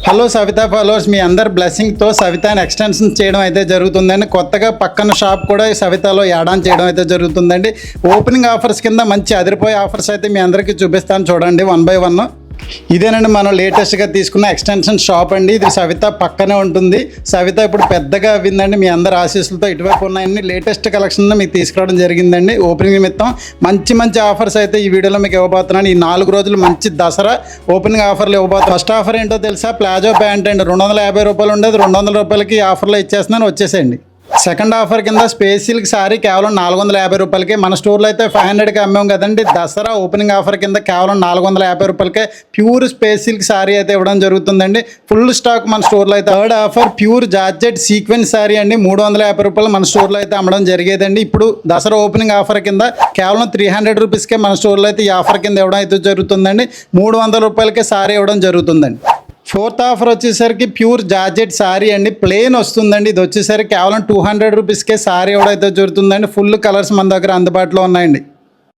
Hello Savitha followers, మీ అందరి బ్లెస్సింగ్తో సవితాని extension చేయడం అయితే జరుగుతుందండి. కొత్తగా పక్కన షాప్ కూడా సవితాలో యాడ్ ఆన్ చేయడం అయితే జరుగుతుందండి. ఓపెనింగ్ ఆఫర్స్ కింద మంచి అదిరిపోయే ఆఫర్స్ అయితే మీ అందరికీ చూపిస్తాను, చూడండి 1 by 1. ఇదేనండి మనం లేటెస్ట్గా తీసుకున్న ఎక్స్టెన్షన్ షాప్ అండి. ఇది సవిత పక్కనే ఉంటుంది. సవిత ఇప్పుడు పెద్దగా అవ్విందండి. మీ అందరి ఆశీస్సులతో ఇటువైపు ఉన్నాయన్ని లేటెస్ట్ కలెక్షన్ మీకు తీసుకురావడం జరిగిందండి. ఓపెనింగ్ నిమిత్తం మంచి ఆఫర్స్ అయితే ఈ వీడియోలో మీకు ఇవ్వబోతున్నాను. ఈ 4 రోజులు మంచి దసరా ఓపెనింగ్ ఆఫర్లు ఇవ్వబోతున్నాను. ఫస్ట్ ఆఫర్ ఏంటో తెలుసా? ప్లాజో ప్యాంట్ అండి. 250 రూపాయలు ఉండేది 200 రూపాయలకి ఆఫర్లో ఇచ్చేస్తున్నాను, వచ్చేసేయండి. సెకండ్ ఆఫర్ కింద స్పేస్ సిల్క్ సారీ కేవలం 450 రూపాయలకి. మన స్టోర్లో అయితే 500కి అమ్మాం కదండి. దసరా ఓపెనింగ్ ఆఫర్ కింద కేవలం 450 రూపాయలకే ప్యూర్ స్పేస్ సిల్క్ సారీ అయితే ఇవ్వడం జరుగుతుందండి. ఫుల్ స్టాక్ మన స్టోర్లో అయితే. Third offer pure georgette sequence sorry అండి. 350 రూపాయలు మన స్టోర్లో అయితే అమ్మడం జరిగేదండి. ఇప్పుడు దసరా ఓపెనింగ్ ఆఫర్ కింద కేవలం 300 రూపీస్కే మన స్టోర్లో అయితే ఈ ఆఫర్ కింద ఇవ్వడం అయితే జరుగుతుందండి. 300 రూపాయలకే సారీ ఇవ్వడం జరుగుతుందండి. ఫోర్త్ ఆఫర్ వచ్చేసరికి ప్యూర్ జార్జెట్ సారీ అండి. ప్లెయిన్ వస్తుందండి. ఇది వచ్చేసరికి కేవలం 200 రూపీస్కే సారీ ఇవ్వడం అయితే జరుగుతుందండి. ఫుల్ కలర్స్ మన దగ్గర అందుబాటులో ఉన్నాయండి.